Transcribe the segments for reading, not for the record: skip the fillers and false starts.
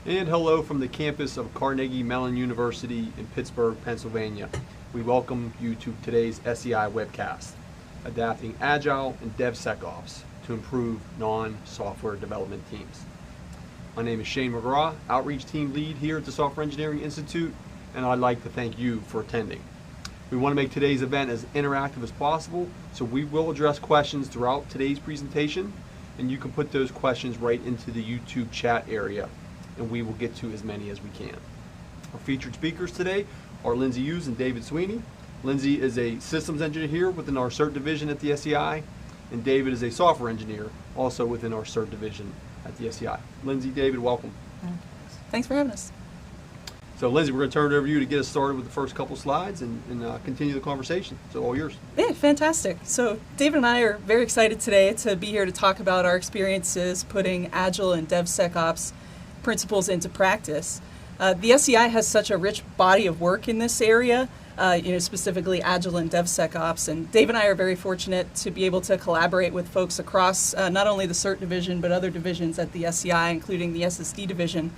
And hello from the campus of Carnegie Mellon University in Pittsburgh, Pennsylvania. We welcome you to today's SEI webcast, Adapting Agile and DevSecOps to Improve Non-Software Development Teams. My name is Shane McGraw, Outreach Team Lead here at the Software Engineering Institute, and I'd like to thank you for attending. We want to make today's event as interactive as possible, so we will address questions throughout today's presentation, and you can put those questions right into the YouTube chat area, and we will get to as many as we can. Our featured speakers today are Lindsay Hughes and David Sweeney. Lindsay is a systems engineer here within our CERT division at the SEI, and David is a software engineer also within our CERT division at the SEI. Lindsay, David, welcome. Thanks for having us. So Lindsay, we're going to turn it over to you to get us started with the first couple slides and continue the conversation. So all yours. Yeah, fantastic. So David and I are very excited today to be here to talk about our experiences putting Agile and DevSecOps principles into practice. The SEI has such a rich body of work in this area, specifically Agile and DevSecOps, and Dave and I are very fortunate to be able to collaborate with folks across not only the CERT division but other divisions at the SEI, including the SSD division,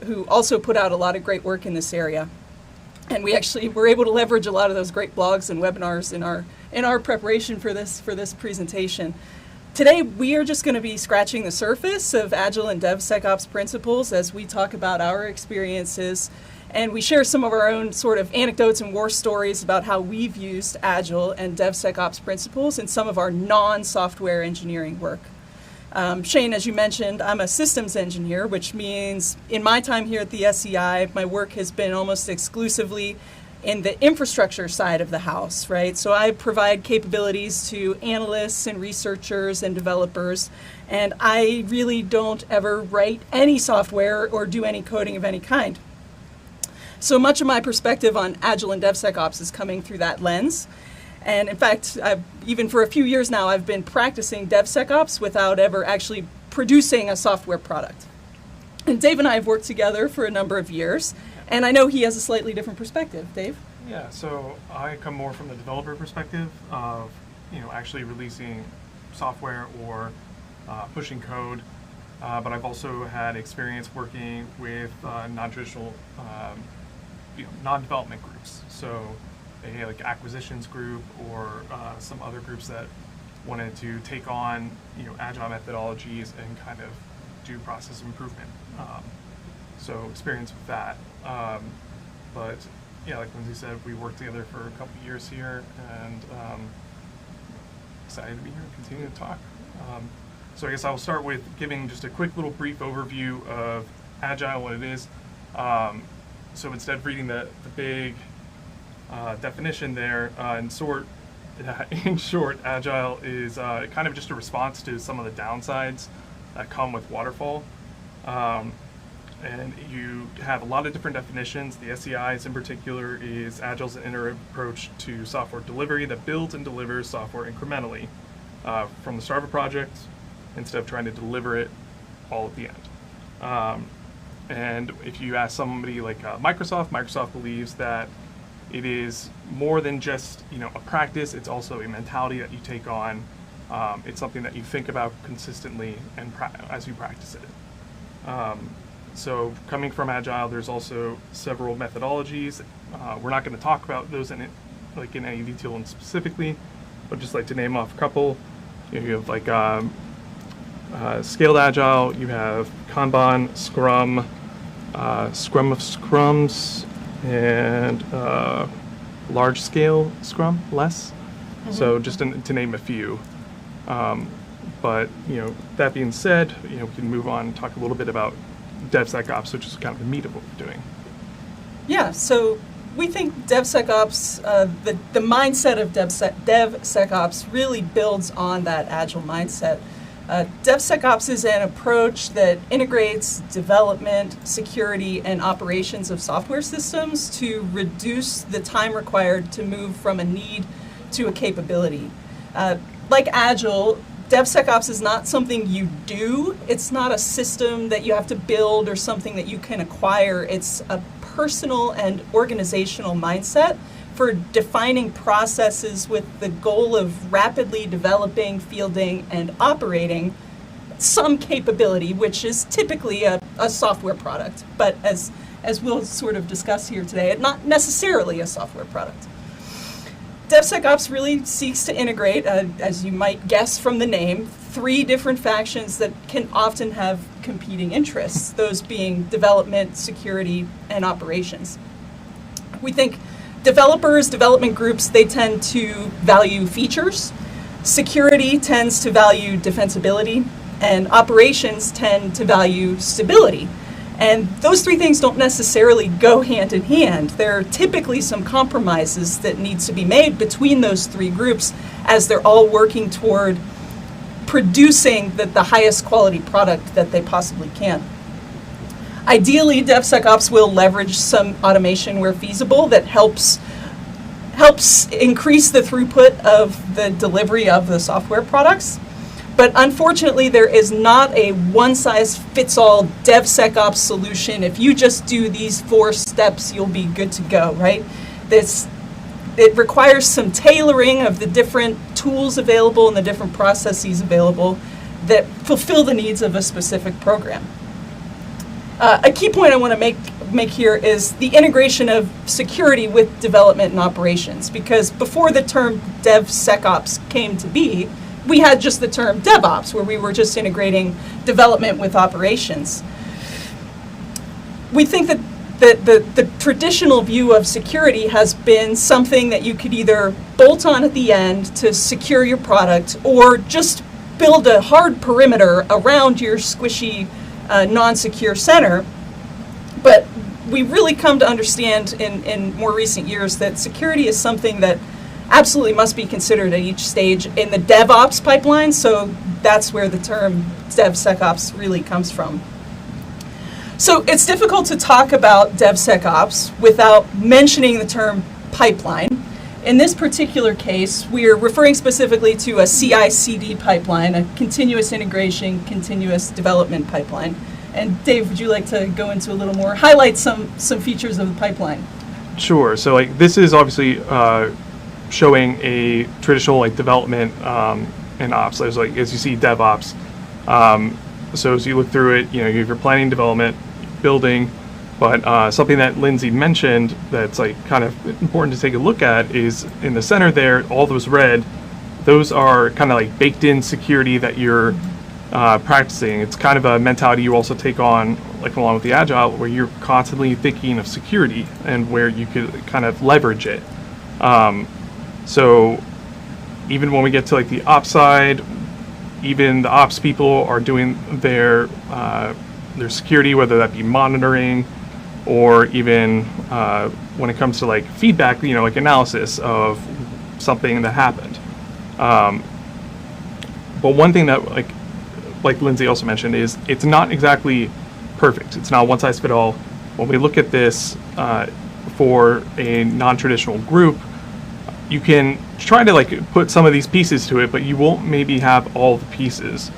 who also put out a lot of great work in this area. And we actually were able to leverage a lot of those great blogs and webinars in our preparation for this presentation. Today, we are just going to be scratching the surface of Agile and DevSecOps principles as we talk about our experiences, and we share some of our own sort of anecdotes and war stories about how we've used Agile and DevSecOps principles in some of our non-software engineering work. Shane, as you mentioned, I'm a systems engineer, which means in my time here at the SEI, my work has been almost exclusively in the infrastructure side of the house, right? So I provide capabilities to analysts and researchers and developers, and I really don't ever write any software or do any coding of any kind. So much of my perspective on Agile and DevSecOps is coming through that lens. And in fact, even for a few years now, I've been practicing DevSecOps without ever actually producing a software product. And Dave and I have worked together for a number of years, and I know he has a slightly different perspective. Dave? Yeah, so I come more from the developer perspective of, actually releasing software or pushing code, but I've also had experience working with non-traditional, non-development groups. So like acquisitions group or some other groups that wanted to take on agile methodologies and kind of do process improvement. So experience with that. But yeah, like Lindsay said, we worked together for a couple of years here, and excited to be here and continue to talk. So I guess I'll start with giving just a quick little brief overview of Agile, what it is. So instead of reading the big definition there, in short, Agile is kind of just a response to some of the downsides that come with waterfall. And you have a lot of different definitions. The SEI's in particular is Agile's an iterative approach to software delivery that builds and delivers software incrementally from the start of a project instead of trying to deliver it all at the end. And if you ask somebody like Microsoft believes that it is more than just a practice. It's also a mentality that you take on. It's something that you think about consistently and as you practice it. So coming from Agile, there's also several methodologies. We're not going to talk about those in any detail and specifically, but just like to name off a couple. You have scaled Agile. You have Kanban, Scrum, Scrum of Scrums, and large scale Scrum, less. Mm-hmm. So just to name a few. But that being said, we can move on and talk a little bit about DevSecOps, which is kind of the meat of what we're doing. Yeah, so we think DevSecOps, the mindset of DevSecOps really builds on that Agile mindset. DevSecOps is an approach that integrates development, security, and operations of software systems to reduce the time required to move from a need to a capability. Like Agile, DevSecOps is not something you do. It's not a system that you have to build or something that you can acquire. It's a personal and organizational mindset for defining processes with the goal of rapidly developing, fielding, and operating some capability, which is typically a software product, but as we'll sort of discuss here today, not necessarily a software product. DevSecOps really seeks to integrate, as you might guess from the name, 3 different factions that can often have competing interests, those being development, security, and operations. We think developers, development groups, they tend to value features. Security tends to value defensibility, and operations tend to value stability. And those 3 things don't necessarily go hand in hand. There are typically some compromises that needs to be made between those 3 groups as they're all working toward producing the highest quality product that they possibly can. Ideally, DevSecOps will leverage some automation where feasible that helps increase the throughput of the delivery of the software products. But unfortunately, there is not a one-size-fits-all DevSecOps solution. If you just do these 4 steps, you'll be good to go, right? It requires some tailoring of the different tools available and the different processes available that fulfill the needs of a specific program. A key point I want to make here is the integration of security with development and operations, because before the term DevSecOps came to be, we had just the term DevOps, where we were just integrating development with operations. We think that the traditional view of security has been something that you could either bolt on at the end to secure your product, or just build a hard perimeter around your squishy, non-secure center. But we really come to understand in more recent years that security is something that absolutely must be considered at each stage in the DevOps pipeline, so that's where the term DevSecOps really comes from. So it's difficult to talk about DevSecOps without mentioning the term pipeline. In this particular case, we are referring specifically to a CICD pipeline, a continuous integration, continuous development pipeline. And Dave, would you like to go into a little more, highlight some features of the pipeline? Sure. So this is obviously showing a traditional development and ops. There's as you see DevOps. So as you look through it, you have your planning, development, building, but something that Lindsay mentioned that's kind of important to take a look at is in the center there, all those red, those are kind of baked in security that you're practicing. It's kind of a mentality you also take on along with the Agile, where you're constantly thinking of security and where you could kind of leverage it. So even when we get to the ops side, even the ops people are doing their security, whether that be monitoring or even when it comes to feedback, analysis of something that happened. But one thing that like Lindsay also mentioned is it's not exactly perfect. It's not one size fit all. When we look at this for a non-traditional group, you can try to put some of these pieces to it, but you won't maybe have all the pieces.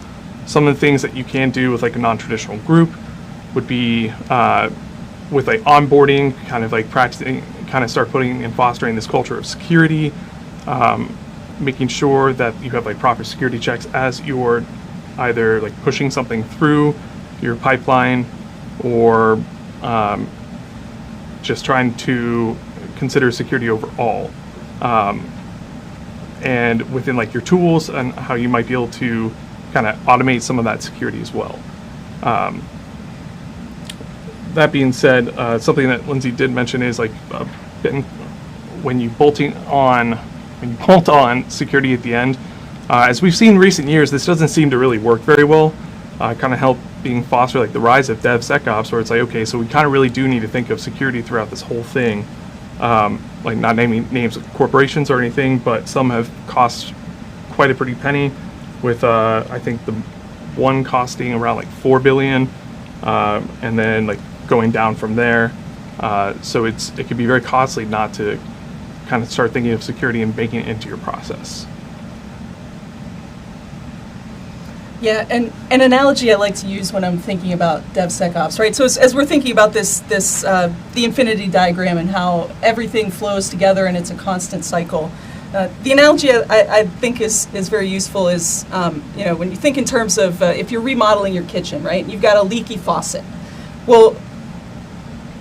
Some of the things that you can do with a non-traditional group would be with onboarding, kind of practicing, kind of start putting and fostering this culture of security, making sure that you have proper security checks as you're either pushing something through your pipeline or just trying to consider security overall. And within your tools and how you might be able to kind of automate some of that security as well. That being said, something that Lindsay did mention is when you bolt on security at the end, as we've seen in recent years, this doesn't seem to really work very well. Kind of helping foster the rise of DevSecOps, where it's okay, so we kind of really do need to think of security throughout this whole thing. Not naming names of corporations or anything, but some have cost quite a pretty penny, with I think the one costing around $4 billion, and then going down from there. So it can be very costly not to kind of start thinking of security and baking it into your process. Yeah, and an analogy I like to use when I'm thinking about DevSecOps, right? So as we're thinking about this the infinity diagram and how everything flows together and it's a constant cycle, The analogy I think is very useful is, when you think in terms of if you're remodeling your kitchen, right? You've got a leaky faucet. Well,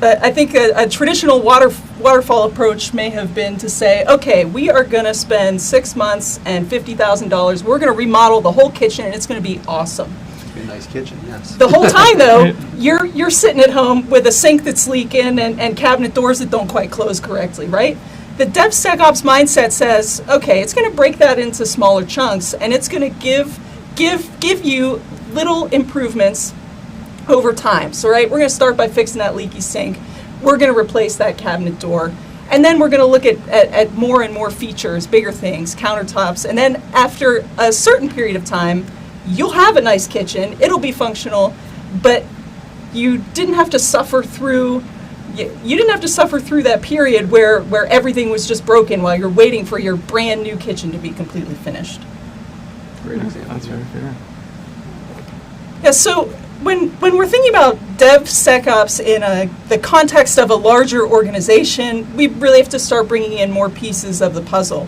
I think a traditional waterfall approach may have been to say, okay, we are going to spend 6 months and $50,000. We're going to remodel the whole kitchen, and it's going to be awesome. A nice kitchen, yes. The whole time, though, you're sitting at home with a sink that's leaking and cabinet doors that don't quite close correctly, right? The DevSecOps mindset says, okay, it's going to break that into smaller chunks, and it's going to give you little improvements over time. So, right, we're going to start by fixing that leaky sink. We're going to replace that cabinet door. And then we're going to look at more and more features, bigger things, countertops. And then after a certain period of time, you'll have a nice kitchen. It'll be functional, but you didn't have to suffer through that period where everything was just broken while you're waiting for your brand new kitchen to be completely finished. Great example. That's very fair. Yeah, so when we're thinking about DevSecOps in the context of a larger organization, we really have to start bringing in more pieces of the puzzle.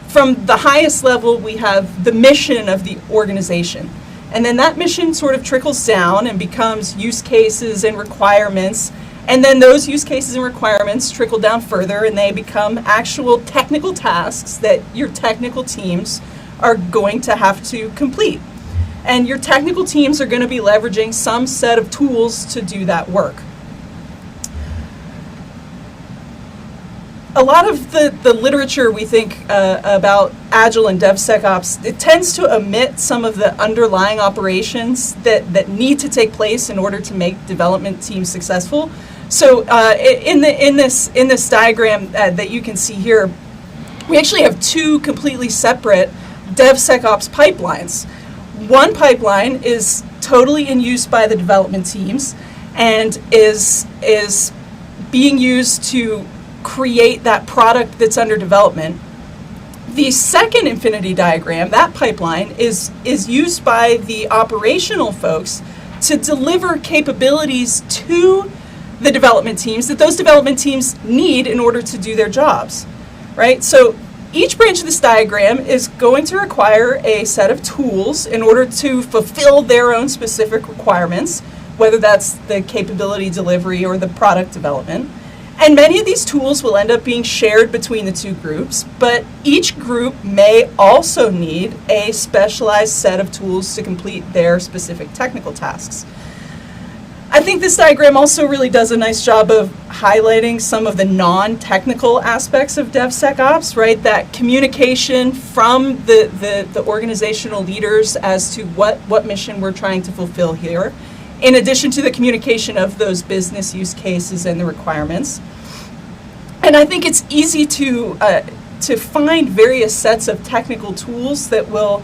From the highest level, we have the mission of the organization. And then that mission sort of trickles down and becomes use cases and requirements. And then those use cases and requirements trickle down further, and they become actual technical tasks that your technical teams are going to have to complete. And your technical teams are going to be leveraging some set of tools to do that work. A lot of the literature we think about Agile and DevSecOps, it tends to omit some of the underlying operations that need to take place in order to make development teams successful. So in this diagram that you can see here, we actually have two completely separate DevSecOps pipelines. One pipeline is totally in use by the development teams and is being used to create that product that's under development. The second infinity diagram, that pipeline, is used by the operational folks to deliver capabilities to the development teams that those development teams need in order to do their jobs, right? So each branch of this diagram is going to require a set of tools in order to fulfill their own specific requirements, whether that's the capability delivery or the product development. And many of these tools will end up being shared between the two groups, but each group may also need a specialized set of tools to complete their specific technical tasks. I think this diagram also really does a nice job of highlighting some of the non-technical aspects of DevSecOps, right? That communication from the organizational leaders as to what mission we're trying to fulfill here, in addition to the communication of those business use cases and the requirements. And I think it's easy to find various sets of technical tools that will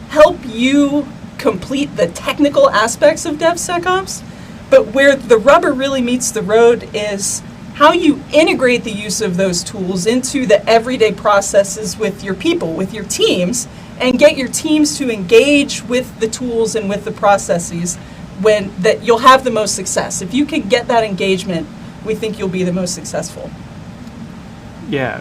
help you complete the technical aspects of DevSecOps. But where the rubber really meets the road is how you integrate the use of those tools into the everyday processes with your people, with your teams, and get your teams to engage with the tools and with the processes that you'll have the most success. If you can get that engagement, we think you'll be the most successful. Yeah.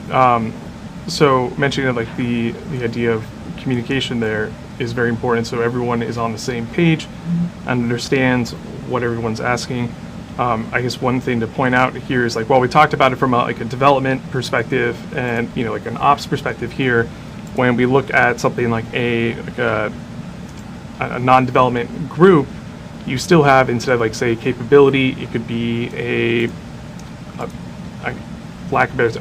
So mentioning like the idea of communication there is very important. So everyone is on the same page and understands what everyone's asking. I guess one thing to point out here is like, well, we talked about it from a development perspective and like an ops perspective here. When we look at something like a non-development group, you still have, instead of like say capability, it could be a lack of better,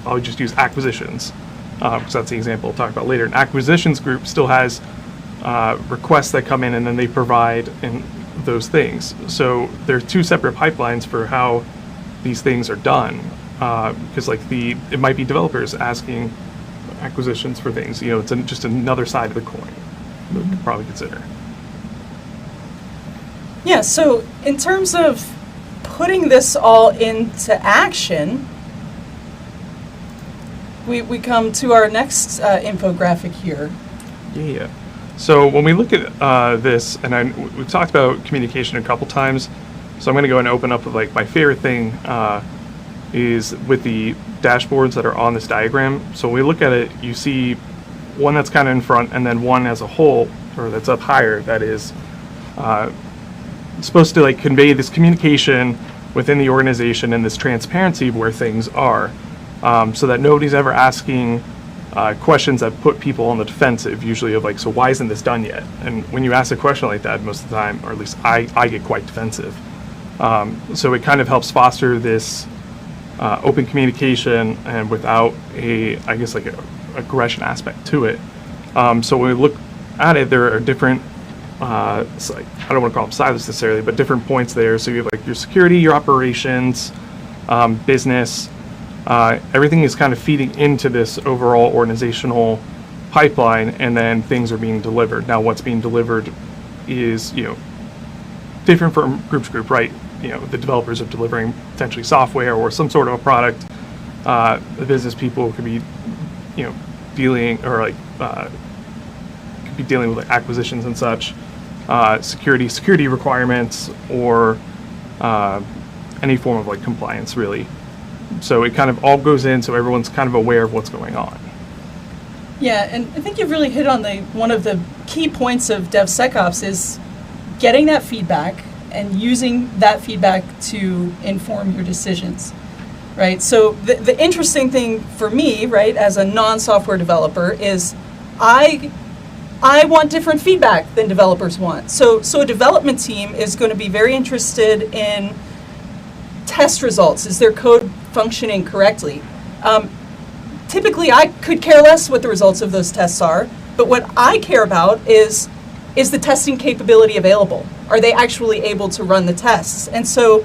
I'll just use acquisitions, because that's the example I'll talk about later. An acquisitions group still has requests that come in and then they provide in those things. So there are two separate pipelines for how these things are done, because like it might be developers asking acquisitions for things. It's just another side of the coin that we could probably consider. Yeah, so in terms of putting this all into action, we come to our next infographic here. Yeah. So when we look at this, and we've talked about communication a couple times, so I'm going to go and open up with like my favorite thing is with the dashboards that are on this diagram. So when we look at it, you see one that's kind of in front and then one as a whole, or that's up higher, that is supposed to like convey this communication within the organization and this transparency of where things are, so that nobody's ever asking questions that put people on the defensive, usually of like, so why isn't this done yet? And when you ask a question like that, most of the time, or at least I get quite defensive. So it kind of helps foster this open communication and without a aggression aspect to it. So when we look at it, there are different, I don't want to call them silos necessarily, but different points there. So you have like your security, your operations, business, everything is kind of feeding into this overall organizational pipeline, and then things are being delivered. Now what's being delivered is, different from group to group, right? The developers are delivering potentially software or some sort of a product. The business people could be, dealing with like acquisitions and such, security requirements, or any form of like compliance, really. So it kind of all goes in, so everyone's kind of aware of what's going on. Yeah, and I think you've really hit on one of the key points of DevSecOps is getting that feedback and using that feedback to inform your decisions, right? So the interesting thing for me, right, as a non-software developer is I want different feedback than developers want. So a development team is going to be very interested in test results. Is their code functioning correctly? Typically, I could care less what the results of those tests are, but what I care about is the testing capability available? Are they actually able to run the tests? And so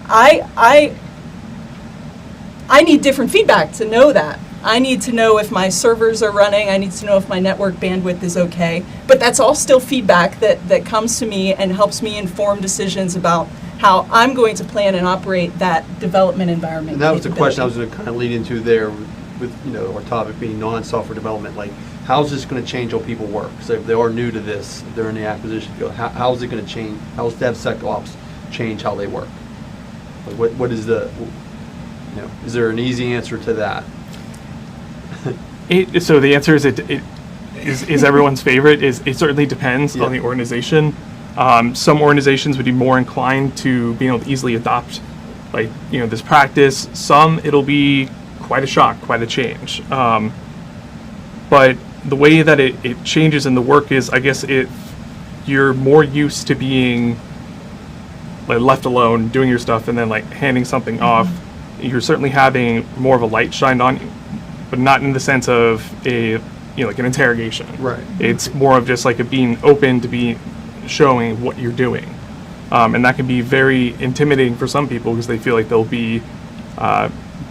I need different feedback to know that. I need to know if my servers are running. I need to know if my network bandwidth is okay. But that's all still feedback that comes to me and helps me inform decisions about how I'm going to plan and operate that development environment. And that was the question I was going to kind of lead into there with our topic being non-software development. Like, how's this going to change how people work? So if they are new to this, if they're in the acquisition field, how is it going to change? How does DevSecOps change how they work? Like what is the, is there an easy answer to that? So the answer is it is everyone's favorite. It certainly depends on the organization. Some organizations would be more inclined to being able to easily adopt, like, this practice. Some it'll be quite a shock, quite a change. But the way that it changes in the work is, I guess, you're more used to being like left alone, doing your stuff, and then like handing something off. You're certainly having more of a light shined on you, but not in the sense of like an interrogation. Right. It's more of just like a being open to be showing what you're doing, and that can be very intimidating for some people because they feel like they'll be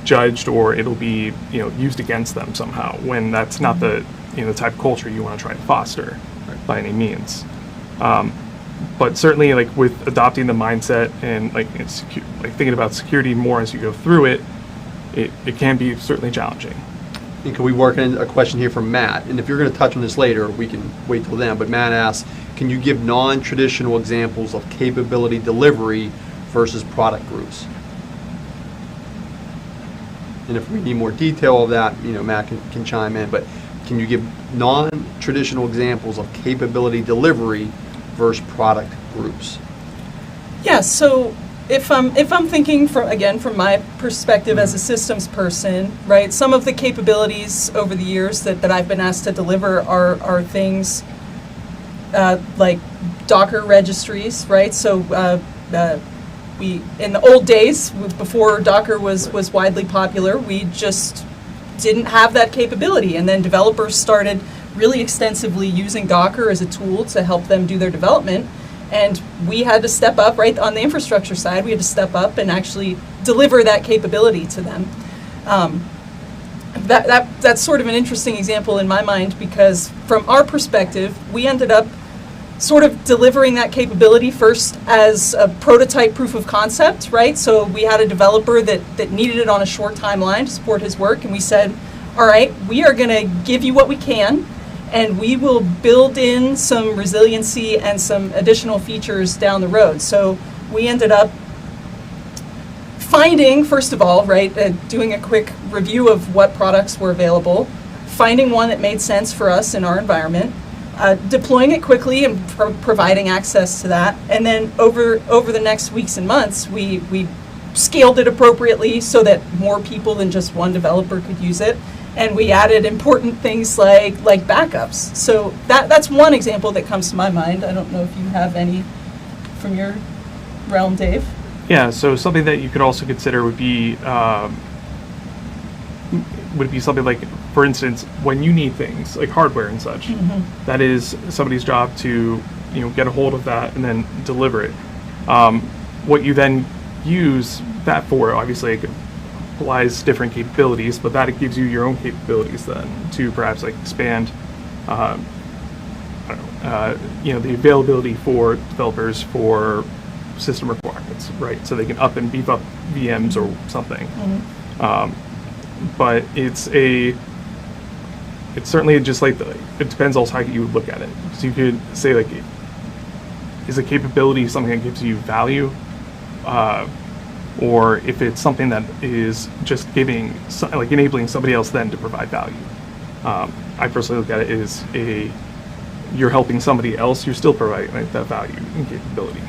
judged or it'll be used against them somehow, when that's not the the type of culture you want to try to foster by any means. But certainly, like with adopting the mindset and like thinking about security more as you go through it, it can be certainly challenging. And can we work in a question here from Matt? And if you're going to touch on this later, we can wait till then. But Matt asks, can you give non-traditional examples of capability delivery versus product groups? And if we need more detail of that, Matt can chime in. But can you give non-traditional examples of capability delivery versus product groups? Yeah. So if I'm thinking from my perspective as a systems person, right? Some of the capabilities over the years that I've been asked to deliver are things like Docker registries, right? So we, in the old days, before Docker was widely popular, we just didn't have that capability. And then developers started really extensively using Docker as a tool to help them do their development. And we had to step up, right, on the infrastructure side, we had to step up and actually deliver that capability to them. That's sort of an interesting example in my mind, because from our perspective, we ended up sort of delivering that capability first as a prototype proof of concept, right? So we had a developer that needed it on a short timeline to support his work, and we said, all right, we are going to give you what we can, and we will build in some resiliency and some additional features down the road. So we ended up finding, first of all, right, doing a quick review of what products were available, finding one that made sense for us in our environment, deploying it quickly and providing access to that, and then over the next weeks and months, we scaled it appropriately so that more people than just one developer could use it, and we added important things like backups. So that's one example that comes to my mind. I don't know if you have any from your realm, Dave. Yeah, so something that you could also consider would be something like, for instance, when you need things like hardware and such, that is somebody's job to get a hold of that and then deliver it. What you then use that for, obviously, it applies different capabilities, but that it gives you your own capabilities then to perhaps like expand, the availability for developers for system requirements, right? So they can up and beef up VMs or something. But it's certainly just like it depends also how you look at it. So you could say like, is a capability something that gives you value, or if it's something that is just enabling somebody else then to provide value. I personally look at it as you're helping somebody else, you're still providing that value and capability.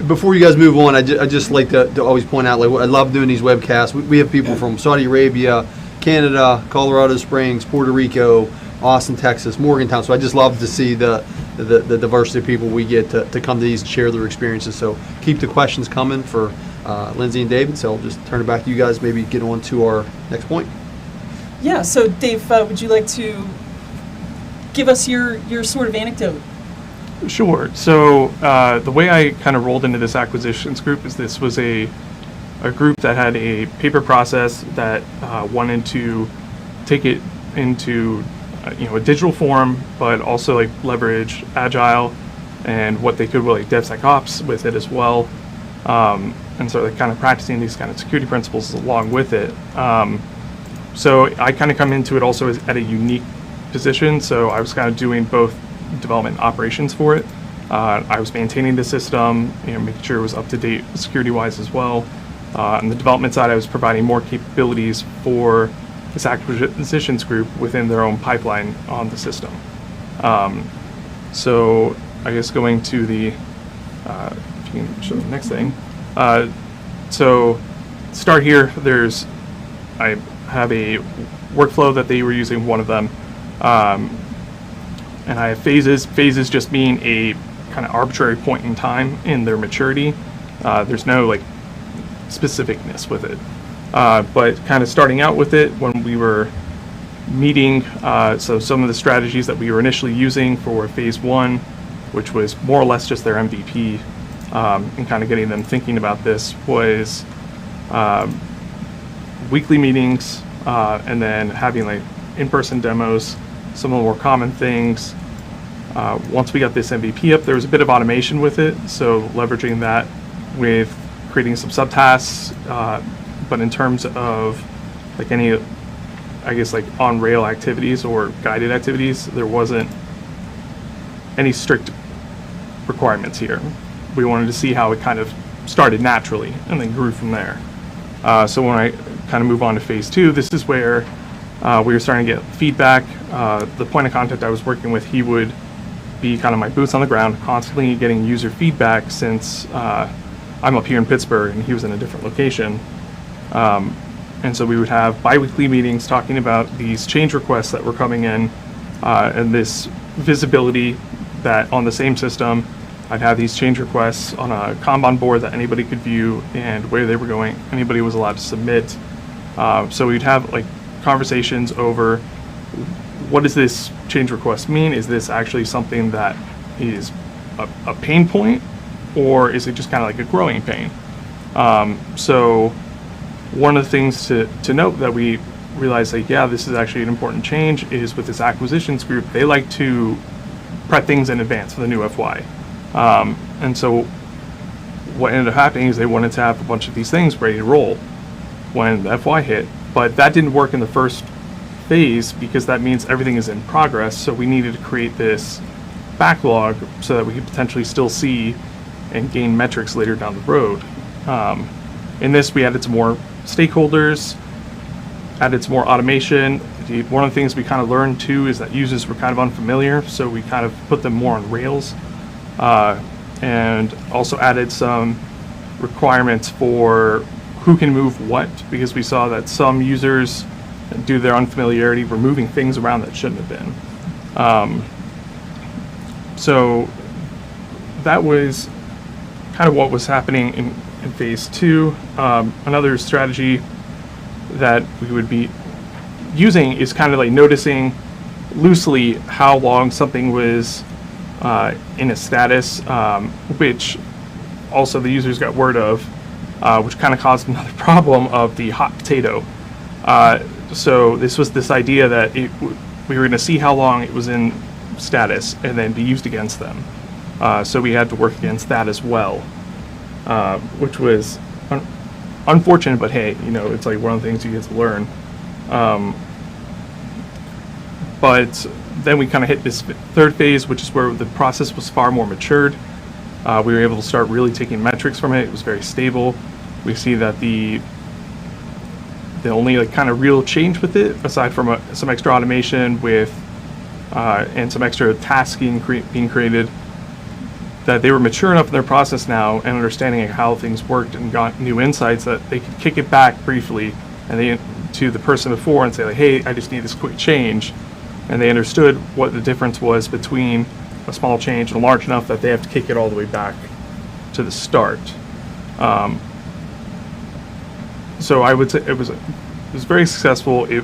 Before you guys move on, I just like to always point out, I love doing these webcasts. We have people from Saudi Arabia, Canada, Colorado Springs, Puerto Rico, Austin, Texas, Morgantown. So I just love to see the diversity of people we get to come to these and share their experiences. So keep the questions coming for Lindsay and David. So I'll just turn it back to you guys, maybe get on to our next point. Yeah, so Dave, would you like to give us your sort of anecdote? Sure. So the way I kind of rolled into this acquisitions group is this was a group that had a paper process that wanted to take it into a digital form, but also like leverage Agile and what they could with like DevSecOps with it as well, and so they're kind of practicing these kind of security principles along with it. So I kind of come into it also at a unique position. So I was kind of doing both development and operations for it. I was maintaining the system, making sure it was up to date security-wise as well. On the development side, I was providing more capabilities for this acquisitions group within their own pipeline on the system. So I guess going to the, if you can show the next thing. So start here, I have a workflow that they were using, one of them. And I have phases just being a kind of arbitrary point in time in their maturity. There's no like specificness with it. But kind of starting out with it when we were meeting, so some of the strategies that we were initially using for phase one, which was more or less just their MVP, and kind of getting them thinking about this, was weekly meetings, and then having like in-person demos, some of the more common things. Once we got this MVP up, there was a bit of automation with it, so leveraging that with creating some subtasks, but in terms of like any, I guess like on-rail activities or guided activities, there wasn't any strict requirements here. We wanted to see how it kind of started naturally and then grew from there. So when I kind of move on to phase two, this is where we were starting to get feedback. The point of contact I was working with, he would be kind of my boots on the ground, constantly getting user feedback since I'm up here in Pittsburgh and he was in a different location. And so we would have bi-weekly meetings talking about these change requests that were coming in, and this visibility that on the same system, I'd have these change requests on a Kanban board that anybody could view and where they were going. Anybody was allowed to submit. So we'd have like conversations over what does this change request mean? Is this actually something that is a pain point, or is it just kind of like a growing pain? So one of the things to note that we realized, like, yeah, this is actually an important change, is with this acquisitions group, they like to prep things in advance for the new FY. And so what ended up happening is they wanted to have a bunch of these things ready to roll when the FY hit, but that didn't work in the first phase because that means everything is in progress. So we needed to create this backlog so that we could potentially still see and gain metrics later down the road. In this, we added some more stakeholders, added some more automation. One of the things we kind of learned too is that users were kind of unfamiliar, so we kind of put them more on Rails, and also added some requirements for who can move what, because we saw that some users, due to their unfamiliarity, were moving things around that shouldn't have been. So that was kind of what was happening in phase 2. Another strategy that we would be using is kind of like noticing loosely how long something was in a status, which also the users got word of, which kind of caused another problem of the hot potato. So this was this idea that we were going to see how long it was in status and then be used against them. So we had to work against that as well, which was unfortunate, but hey, it's like one of the things you get to learn. But then we kind of hit this third phase, which is where the process was far more matured. We were able to start really taking metrics from it. It was very stable. We see that the only like kind of real change with it, aside from some extra automation with and some extra tasking being created, that they were mature enough in their process now and understanding how things worked and got new insights that they could kick it back briefly and to the person before and say like, hey, I just need this quick change. And they understood what the difference was between a small change and large enough that they have to kick it all the way back to the start. So I would say it was very successful. It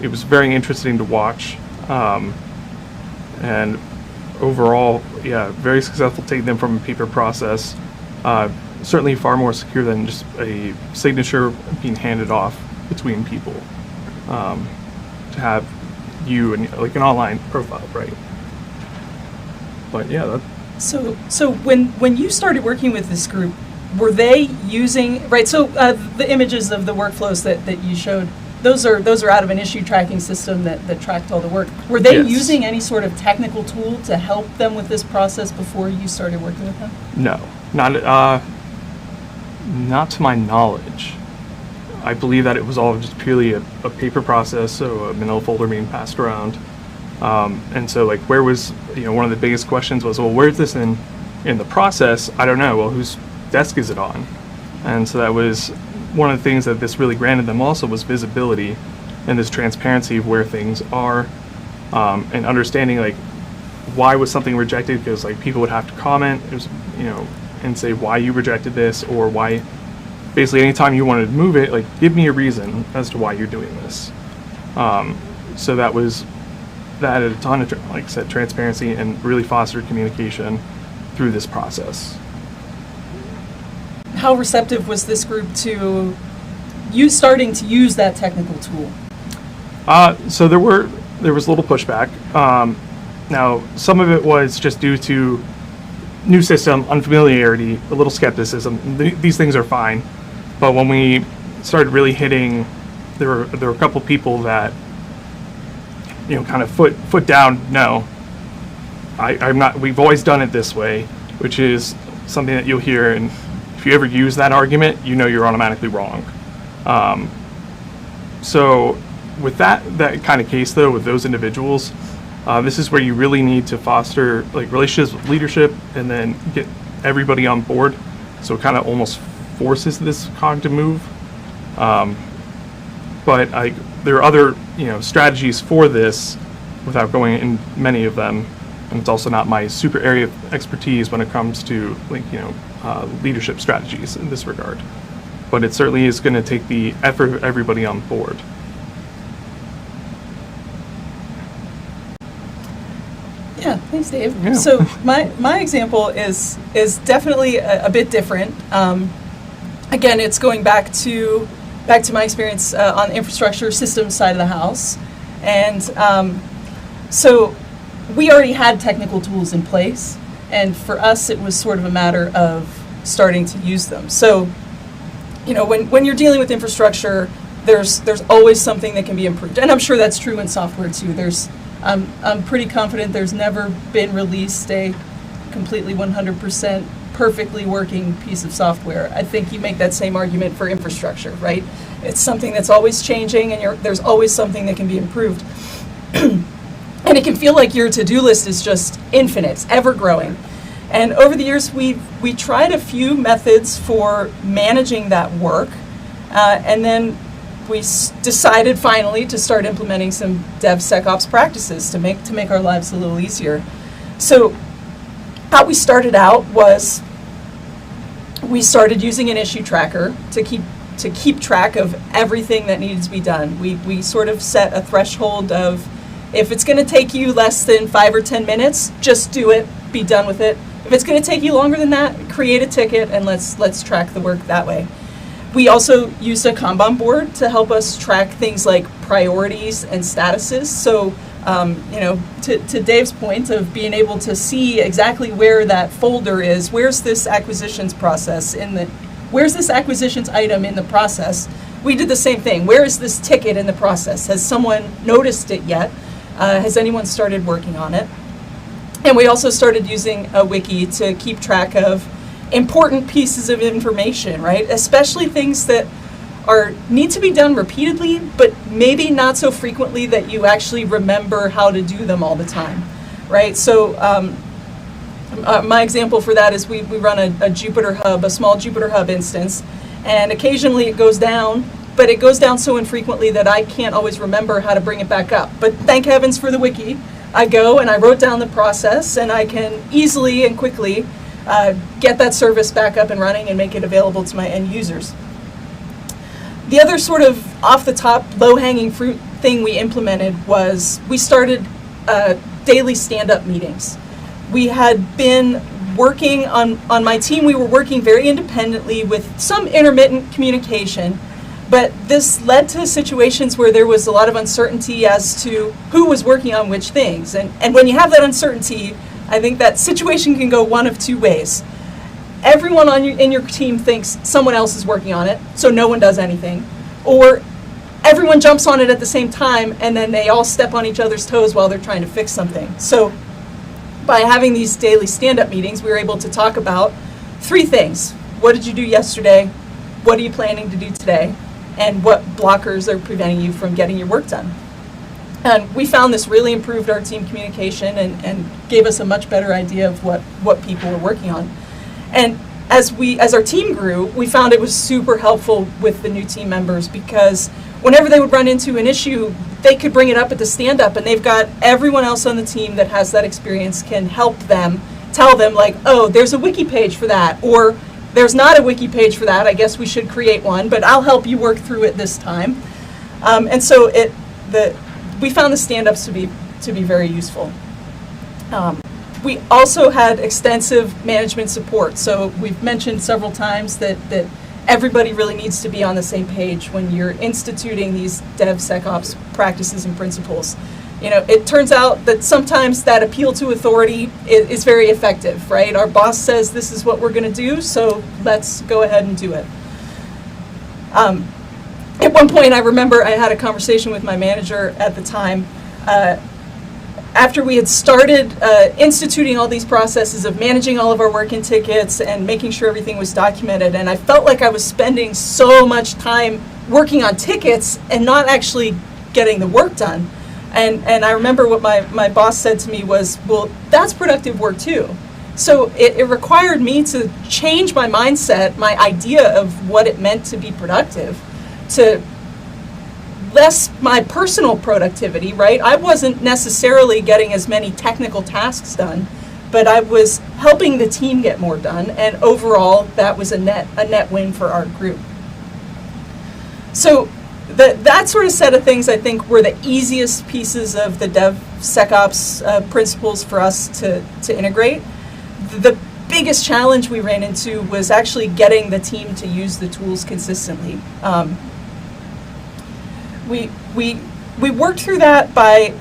was very interesting to watch, and overall, yeah, very successful taking them from a paper process. Certainly far more secure than just a signature being handed off between people. To have you and like an online profile, right? But yeah. So when you started working with this group, were they using, right? So the images of the workflows that you showed, those are out of an issue tracking system that tracked all the work. Were they Yes. using any sort of technical tool to help them with this process before you started working with them? No, not to my knowledge. I believe that it was all just purely a paper process, so a manila folder being passed around. And so like where was, one of the biggest questions was, well, where's this in the process? I don't know. Well, whose desk is it on? And so that was one of the things that this really granted them also was visibility and this transparency of where things are, and understanding like why was something rejected, because like people would have to comment, it was, and say why you rejected this, or why, basically anytime you wanted to move it, like give me a reason as to why you're doing this. So that added a ton of, like I said, transparency and really fostered communication through this process. How receptive was this group to you starting to use that technical tool? So there was a little pushback. Now, some of it was just due to new system, unfamiliarity, a little skepticism. These things are fine. But when we started really hitting, there were a couple people that, kind of foot down, no, I'm not, we've always done it this way, which is something that you'll hear, and if you ever use that argument, you're automatically wrong. So with that kind of case though, with those individuals, this is where you really need to foster like relationships with leadership and then get everybody on board. So it kind of almost forces this cog to move. But there are other strategies for this without going in many of them, and it's also not my super area of expertise when it comes to leadership strategies in this regard. But it certainly is going to take the effort of everybody on board. Yeah, thanks, Dave. Yeah. So my example is definitely a bit different. Again, it's going back to my experience on the infrastructure systems side of the house, and so we already had technical tools in place, and for us it was sort of a matter of starting to use them. So, when you're dealing with infrastructure, there's always something that can be improved, and I'm sure that's true in software too. I'm pretty confident there's never been released a completely 100% perfectly working piece of software. I think you make that same argument for infrastructure, right? It's something that's always changing, and there's always something that can be improved. And it can feel like your to-do list is just infinite, it's ever-growing. And over the years, we tried a few methods for managing that work, and then we decided finally to start implementing some DevSecOps practices to make our lives a little easier. So how we started out was we started using an issue tracker to keep track of everything that needed to be done. We sort of set a threshold of, if it's going to take you less than 5 or 10 minutes, just do it, be done with it. If it's going to take you longer than that, create a ticket and let's track the work that way. We also used a Kanban board to help us track things like priorities and statuses. So, to Dave's point of being able to see exactly where that folder is, where's this acquisitions process where's this acquisitions item in the process? We did the same thing. Where is this ticket in the process? Has someone noticed it yet? Has anyone started working on it? And we also started using a wiki to keep track of important pieces of information, right? Especially things that need to be done repeatedly, but maybe not so frequently that you actually remember how to do them all the time, right? So my example for that is we run a Jupyter Hub, a small Jupyter Hub instance, and occasionally it goes down, but it goes down so infrequently that I can't always remember how to bring it back up. But thank heavens for the wiki. I go and I wrote down the process, and I can easily and quickly get that service back up and running and make it available to my end users. The other sort of off-the-top, low-hanging fruit thing we implemented was we started daily stand-up meetings. We had been working on my team, we were working very independently with some intermittent communication, but this led to situations where there was a lot of uncertainty as to who was working on which things. And when you have that uncertainty, I think that situation can go one of two ways. Everyone in your team thinks someone else is working on it, so no one does anything. Or everyone jumps on it at the same time, and then they all step on each other's toes while they're trying to fix something. So by having these daily stand-up meetings, we were able to talk about 3 things. What did you do yesterday? What are you planning to do today? And what blockers are preventing you from getting your work done? And we found this really improved our team communication and gave us a much better idea of what people were working on. And as our team grew, we found it was super helpful with the new team members, because whenever they would run into an issue, they could bring it up at the stand-up, and they've got everyone else on the team that has that experience can help them, tell them like, oh, there's a wiki page for that, or there's not a wiki page for that, I guess we should create one, but I'll help you work through it this time. And so we found the stand-ups to be very useful. We also had extensive management support. So we've mentioned several times that everybody really needs to be on the same page when you're instituting these DevSecOps practices and principles. It turns out that sometimes that appeal to authority is very effective, right? Our boss says this is what we're going to do, so let's go ahead and do it. At one point, I remember I had a conversation with my manager at the time. After we had started instituting all these processes of managing all of our work in tickets and making sure everything was documented, and I felt like I was spending so much time working on tickets and not actually getting the work done. And I remember what my boss said to me was, well, that's productive work too. So it required me to change my mindset, my idea of what it meant to be productive, to less my personal productivity, right? I wasn't necessarily getting as many technical tasks done, but I was helping the team get more done, and overall that was a net win for our group. So that sort of set of things, I think, were the easiest pieces of the DevSecOps principles for us to integrate. The biggest challenge we ran into was actually getting the team to use the tools consistently. We worked through that by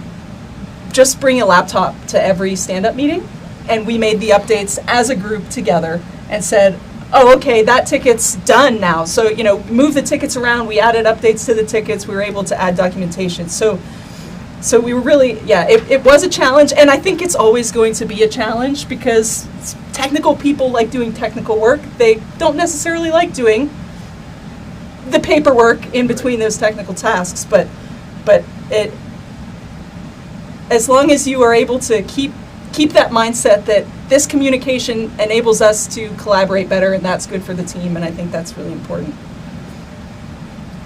just bringing a laptop to every stand-up meeting, and we made the updates as a group together and said, oh, okay, that ticket's done now. So, move the tickets around. We added updates to the tickets. We were able to add documentation. So So we were really, it was a challenge, and I think it's always going to be a challenge because technical people like doing technical work. They don't necessarily like doing the paperwork in between those technical tasks, but it, as long as you are able to keep that mindset that this communication enables us to collaborate better, and that's good for the team, and I think that's really important.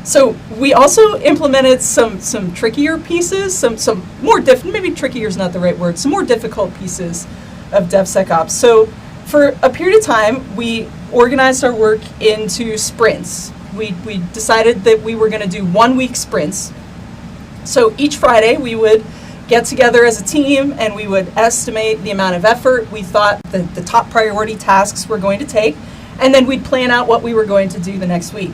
So we also implemented some trickier pieces, some more maybe trickier is not the right word, some more difficult pieces of DevSecOps. So for a period of time, we organized our work into sprints. We decided that we were going to do 1 week sprints. So each Friday we would get together as a team and we would estimate the amount of effort we thought the top priority tasks were going to take, and then we'd plan out what we were going to do the next week.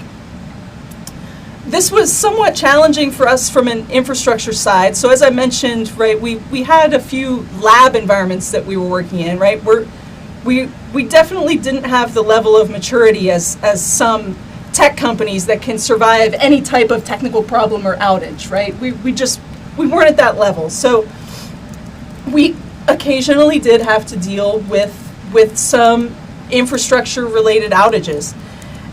This was somewhat challenging for us from an infrastructure side. So as I mentioned, right, we had a few lab environments that we were working in, right? We definitely didn't have the level of maturity as some tech companies that can survive any type of technical problem or outage, right? We weren't at that level. So we occasionally did have to deal with some infrastructure related outages.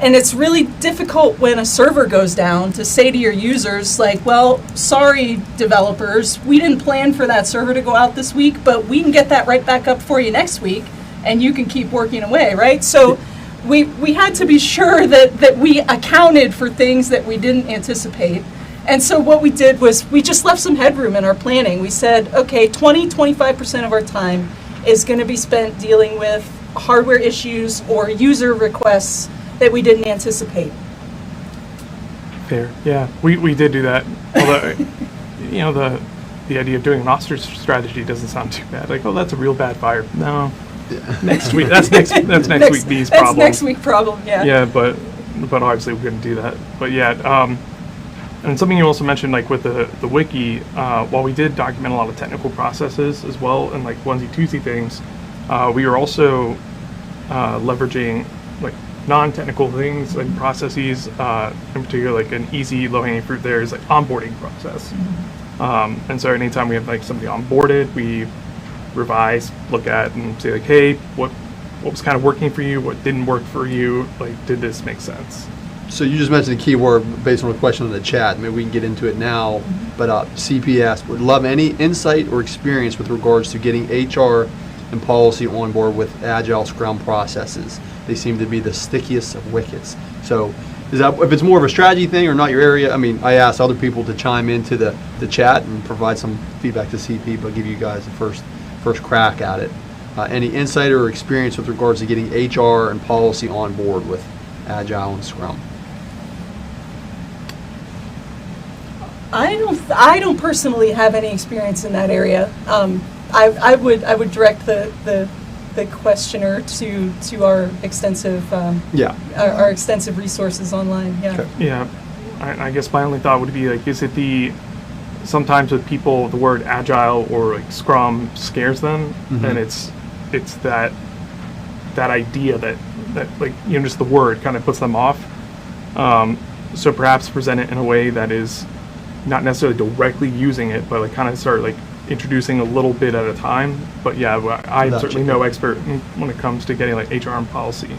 And it's really difficult when a server goes down to say to your users, like, well, sorry, developers, we didn't plan for that server to go out this week, but we can get that right back up for you next week, and you can keep working away, right? So we had to be sure that we accounted for things that we didn't anticipate. And so what we did was we just left some headroom in our planning. We said, okay, 25% of our time is going to be spent dealing with hardware issues or user requests that we didn't anticipate. Fair, yeah, we did do that. Although, you know, the idea of doing an ostrich strategy doesn't sound too bad. Like, oh, that's a real bad fire. No, next week. That's next week. These problems. That's next week problem. Yeah. Yeah, but obviously we couldn't do that. But yeah, and something you also mentioned, like with the wiki, while we did document a lot of technical processes as well and like onesie-twosie things, we were also leveraging like non-technical things and processes, in particular like an easy low-hanging fruit there is like onboarding process. Mm-hmm. And so anytime we have like somebody onboarded, we revise, look at and say like, hey, what was kind of working for you, what didn't work for you, like did this make sense? So you just mentioned a key word based on a question in the chat. Maybe we can get into it now. Mm-hmm. But CP asked, would love any insight or experience with regards to getting HR and policy on board with Agile Scrum processes. They seem to be the stickiest of wickets. So is that, if it's more of a strategy thing or not your area, I mean, I asked other people to chime into the chat and provide some feedback to CP, but give you guys the first crack at it. Any insight or experience with regards to getting HR and policy on board with Agile and Scrum? I don't personally have any experience in that area. I would direct the questioner to our extensive our extensive resources online. Yeah. Okay. Yeah, I guess my only thought would be like, is it sometimes with people the word agile or like Scrum scares them, mm-hmm. and it's that idea that like, you know, just the word kind of puts them off. So perhaps present it in a way that is not necessarily directly using it, but like kind of start like introducing a little bit at a time. But yeah, I'm certainly no expert when it comes to getting like HR and policy.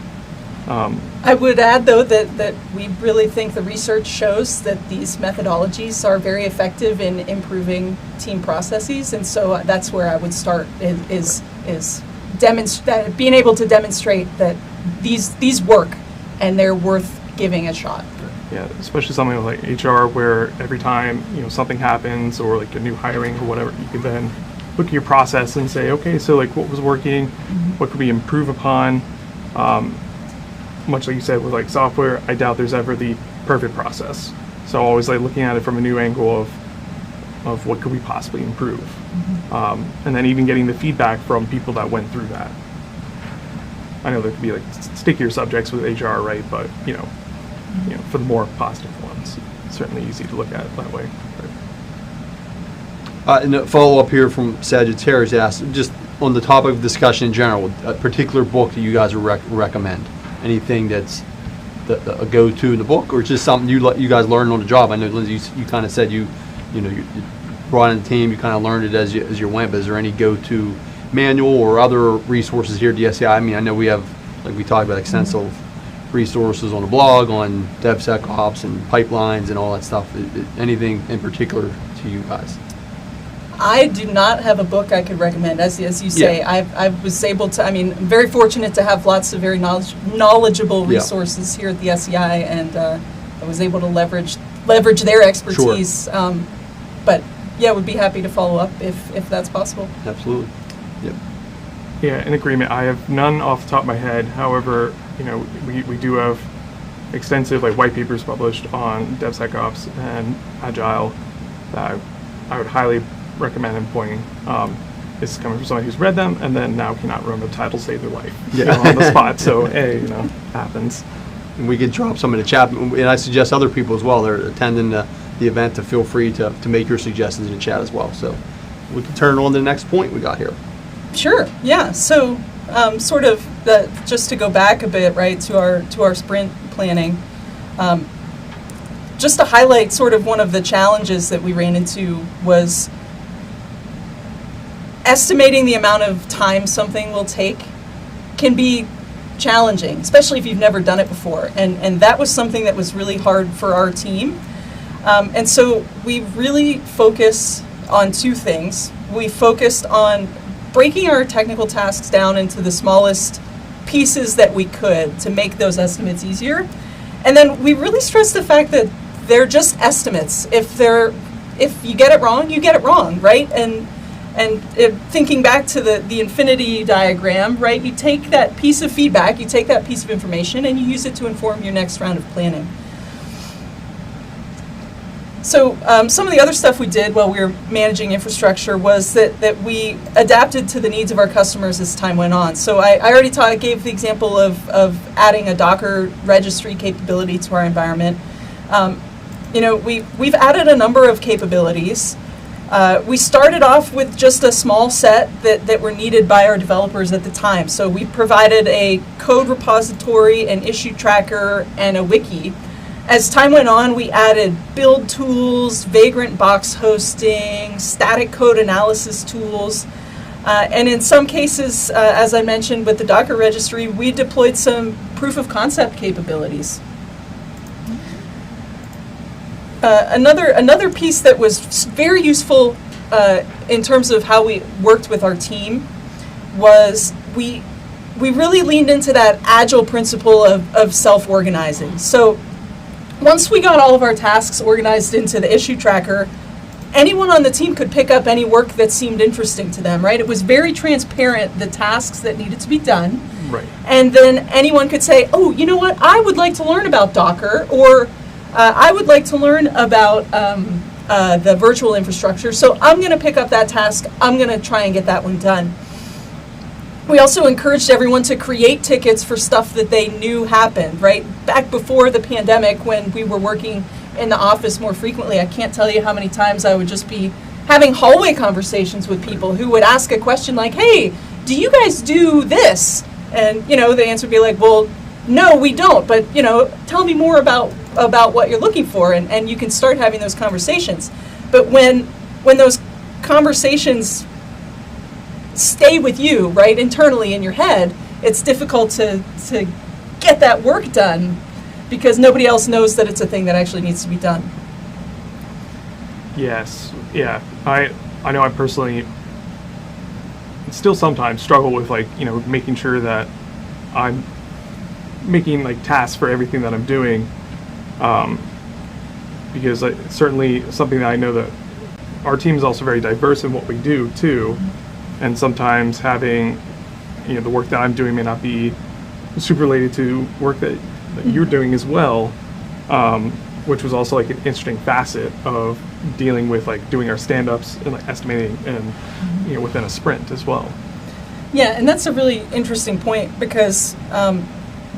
I would add though that we really think the research shows that these methodologies are very effective in improving team processes, and so that's where I would start is being able to demonstrate that these work and they're worth giving a shot. Yeah, especially something like HR, where every time, you know, something happens or like a new hiring or whatever, you can then look at your process and say, okay, so like what was working, mm-hmm. what could we improve upon? Much like you said with like software, I doubt there's ever the perfect process. So always like looking at it from a new angle of what could we possibly improve, mm-hmm. And then even getting the feedback from people that went through that. I know there could be like stickier subjects with HR, right? But you know, for the more positive ones, it's certainly easy to look at it that way. And a follow-up here from Sagittarius asked, just on the topic of discussion in general, a particular book that you guys would recommend? Anything that's a go-to in the book, or just something you guys learned on the job? I know, Lindsay, you kind of said you brought in the team, you kind of learned it as you went, but is there any go-to manual or other resources here at the SEI? I mean, I know we have, like we talked about, extensive resources on the blog on DevSecOps and pipelines and all that stuff. Anything in particular to you guys? I do not have a book I could recommend. As you say, Yeah. I was able to, I'm very fortunate to have lots of very knowledgeable resources here at the SEI, and I was able to leverage their expertise. Sure. But yeah, would be happy to follow up if that's possible. Absolutely. Yep. Yeah, in agreement. I have none off the top of my head. However, we do have extensive white papers published on DevSecOps and Agile that I would highly recommend employing. This is coming from somebody who's read them and then now cannot remember the title to save their life on the spot. So, happens. And we could drop some in the chat, and I suggest other people as well that are attending the event to feel free to make your suggestions in the chat as well. So we can turn on to the next point we got here. Sure. Yeah. So, just to go back a bit, right, to our sprint planning, just to highlight sort of one of the challenges that we ran into was estimating the amount of time something will take can be challenging, especially if you've never done it before. And that was something that was really hard for our team. And so we really focus on two things. We focused on breaking our technical tasks down into the smallest pieces that we could to make those estimates easier. And then we really stressed the fact that they're just estimates. If you get it wrong, you get it wrong, right? And thinking back to the infinity diagram, right? You take that piece of feedback, you take that piece of information, and you use it to inform your next round of planning. So some of the other stuff we did while we were managing infrastructure was that we adapted to the needs of our customers as time went on. So I already gave the example of adding a Docker registry capability to our environment. We've added a number of capabilities. We started off with just a small set that were needed by our developers at the time. So we provided a code repository, an issue tracker, and a wiki. As time went on, we added build tools, vagrant box hosting, static code analysis tools, and in some cases, as I mentioned with the Docker registry, we deployed some proof of concept capabilities. Another piece that was very useful in terms of how we worked with our team was we really leaned into that agile principle of self-organizing. So once we got all of our tasks organized into the issue tracker, anyone on the team could pick up any work that seemed interesting to them, right? It was very transparent, the tasks that needed to be done. Right. And then anyone could say, oh, you know what, I would like to learn about Docker, or I would like to learn about the virtual infrastructure, so I'm going to pick up that task. I'm going to try and get that one done. We also encouraged everyone to create tickets for stuff that they knew happened, right? Back before the pandemic, when we were working in the office more frequently, I can't tell you how many times I would just be having hallway conversations with people who would ask a question like, hey, do you guys do this? And, the answer would be like, well, no, we don't, but, tell me more about what you're looking for, and you can start having those conversations. But when those conversations stay with you, right, internally in your head, it's difficult to get that work done because nobody else knows that it's a thing that actually needs to be done. Yes. Yeah. I know I personally still sometimes struggle with making sure that I'm making tasks for everything that I'm doing, because certainly something that I know that our team is also very diverse in what we do too. And sometimes having, the work that I'm doing may not be super related to work that you're doing as well, which was also an interesting facet of dealing with doing our stand-ups and estimating and within a sprint as well. Yeah, and that's a really interesting point because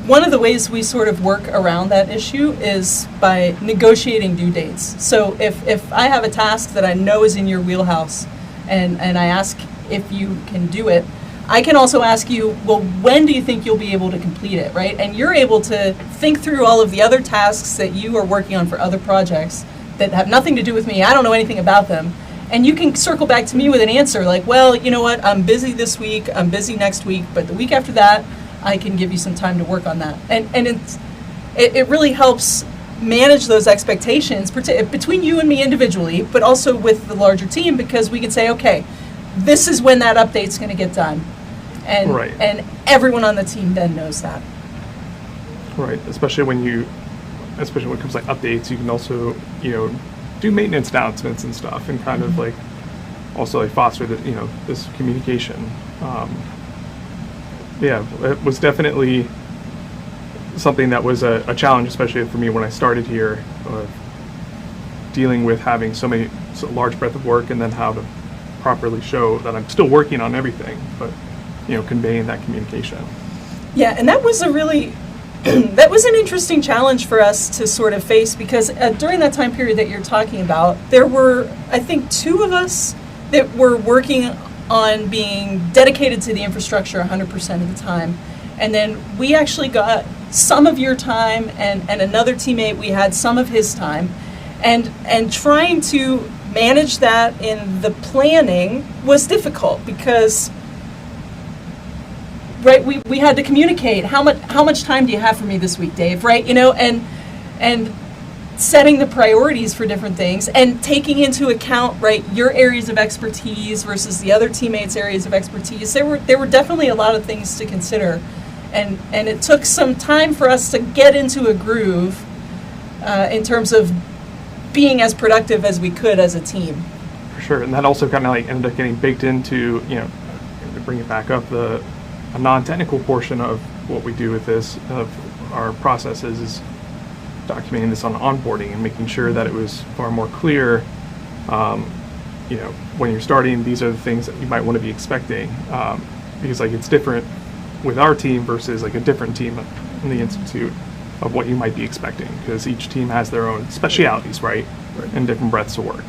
one of the ways we sort of work around that issue is by negotiating due dates. So if I have a task that I know is in your wheelhouse and I ask if you can do it, I can also ask you, well, when do you think you'll be able to complete it, right? And you're able to think through all of the other tasks that you are working on for other projects that have nothing to do with me. I don't know anything about them. And you can circle back to me with an answer like, well, you know what, I'm busy this week, I'm busy next week, but the week after that, I can give you some time to work on that. And it really helps manage those expectations between you and me individually, but also with the larger team, because we can say, okay, this is when that update's going to get done. And, Right. and everyone on the team then knows that. Right, especially when it comes to like updates, you can also, do maintenance announcements and stuff, and kind of like also like foster the, this communication. Yeah, it was definitely something that was a challenge, especially for me when I started here, dealing with having so large breadth of work, and then how to properly show that I'm still working on everything, but conveying that communication. Yeah, and that was a really that was an interesting challenge for us to sort of face, because during that time period that you're talking about, there were, I think, 2 of us that were working on being dedicated to the infrastructure 100% of the time. And then we actually got some of your time, and another teammate, we had some of his time. And trying to manage that in the planning was difficult, because right, we had to communicate how much time do you have for me this week, Dave, right? And setting the priorities for different things, and taking into account, right, your areas of expertise versus the other teammates' areas of expertise. There were definitely a lot of things to consider, and it took some time for us to get into a groove in terms of being as productive as we could as a team. For sure, and that also kind of like ended up getting baked into, to bring it back up, a non-technical portion of what we do with this, of our processes, is documenting this on onboarding and making sure that it was far more clear, when you're starting, these are the things that you might want to be expecting, because like it's different with our team versus like a different team in the Institute of what you might be expecting, because each team has their own specialities, right? And different breadths of work.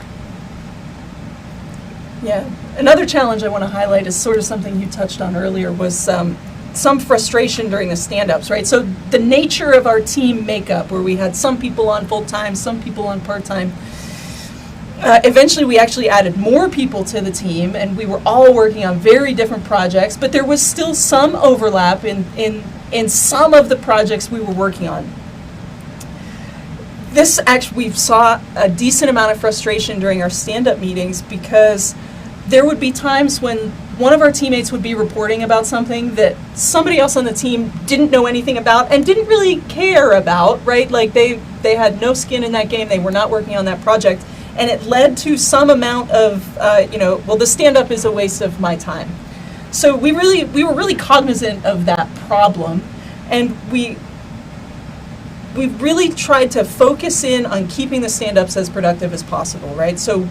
Yeah. Another challenge I want to highlight is sort of something you touched on earlier, was some frustration during the stand-ups, right? So the nature of our team makeup, where we had some people on full-time, some people on part-time, eventually we actually added more people to the team, and we were all working on very different projects, but there was still some overlap in some of the projects we were working on. This actually, we saw a decent amount of frustration during our stand-up meetings, because there would be times when one of our teammates would be reporting about something that somebody else on the team didn't know anything about and didn't really care about, right? Like they had no skin in that game, they were not working on that project, and it led to some amount of, well, the stand-up is a waste of my time. So we were really cognizant of that problem, and we really tried to focus in on keeping the stand-ups as productive as possible, right? So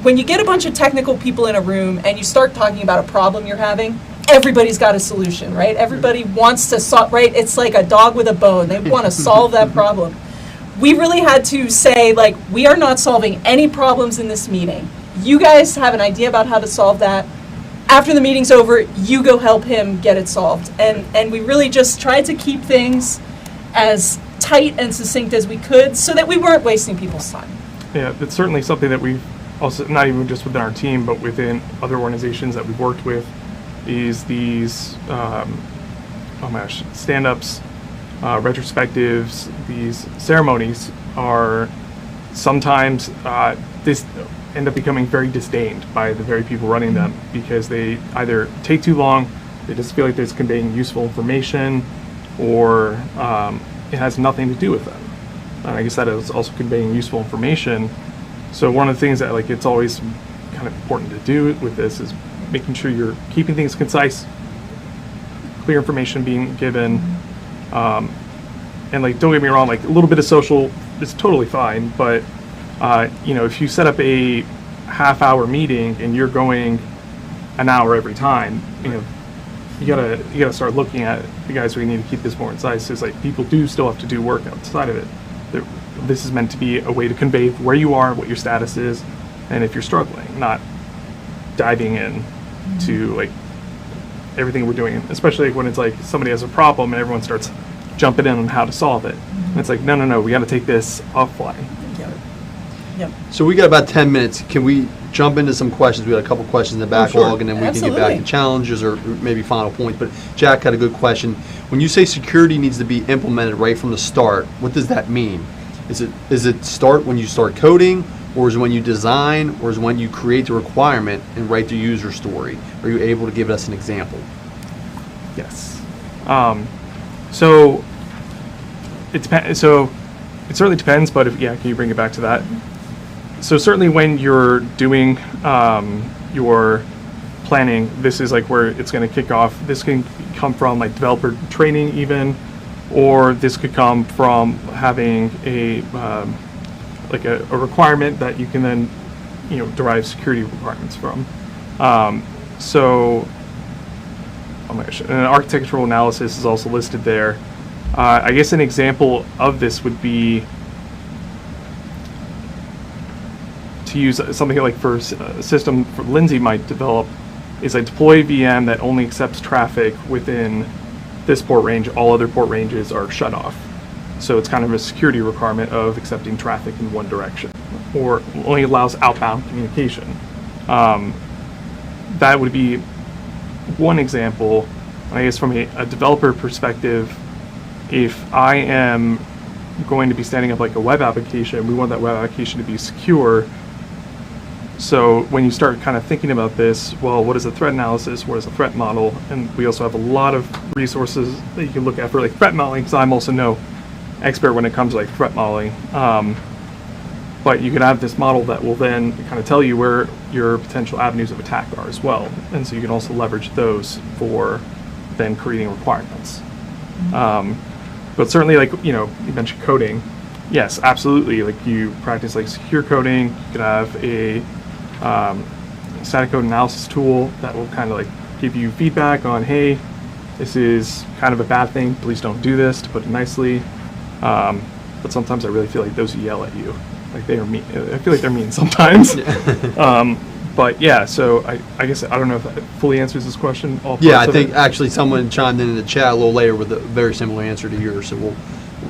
when you get a bunch of technical people in a room and you start talking about a problem you're having, everybody's got a solution, right? Everybody wants to solve, right? It's like a dog with a bone. They want to solve that problem. We really had to say, like, we are not solving any problems in this meeting. You guys have an idea about how to solve that. After the meeting's over, you go help him get it solved. And we really just tried to keep things as tight and succinct as we could, so that we weren't wasting people's time. Yeah, it's certainly something that we've also, not even just within our team, but within other organizations that we've worked with, is these, stand-ups, retrospectives, these ceremonies are sometimes, this end up becoming very disdained by the very people running them, because they either take too long, they just feel like they're conveying useful information, or it has nothing to do with them. And I guess that is also conveying useful information. So one of the things that it's always kind of important to do with this is making sure you're keeping things concise, clear information being given, and don't get me wrong, a little bit of social is totally fine, but if you set up a half-hour meeting and you're going an hour every time, you gotta start looking at the guys. We need to keep this more concise. It's people do still have to do work outside of it. This is meant to be a way to convey where you are, what your status is, and if you're struggling, not diving in to everything we're doing, especially when it's somebody has a problem and everyone starts jumping in on how to solve it. And it's no, we got to take this offline. Yep. So we got about 10 minutes. Can we jump into some questions? We got a couple questions in the backlog, and then we can get back to Absolutely. challenges or maybe final points. But Jack had a good question. When you say security needs to be implemented right from the start, what does that mean? Is it start when you start coding, or is it when you design, or is it when you create the requirement and write the user story? Are you able to give us an example? Yes. So it depends. So it certainly depends. But can you bring it back to that? So certainly when you're doing your planning, this is like where it's going to kick off. This can come from like developer training even, or this could come from having a requirement that you can then derive security requirements from. So oh my gosh, an architectural analysis is also listed there. I guess an example of this would be to use something like for a system for Lindsay might develop is a deploy VM that only accepts traffic within this port range. All other port ranges are shut off. So it's kind of a security requirement of accepting traffic in one direction, or only allows outbound communication. That would be one example. I guess from a developer perspective, if I am going to be standing up like a web application, we want that web application to be secure. So when you start kind of thinking about this, well, what is a threat analysis? What is a threat model? And we also have a lot of resources that you can look at for like threat modeling, because I'm also no expert when it comes to like threat modeling. But you can have this model that will then kind of tell you where your potential avenues of attack are as well. And so you can also leverage those for then creating requirements. But certainly, like, you mentioned coding. Yes, absolutely. Like, you practice like secure coding. You could have a static code analysis tool that will kind of like give you feedback on, hey, this is kind of a bad thing. Please don't do this, to put it nicely. But sometimes I really feel like those who yell at you, like they are mean. I feel like they're mean sometimes. But yeah, so I guess I don't know if that fully answers this question. Yeah, I think actually someone chimed in the chat a little later with a very similar answer to yours, so we'll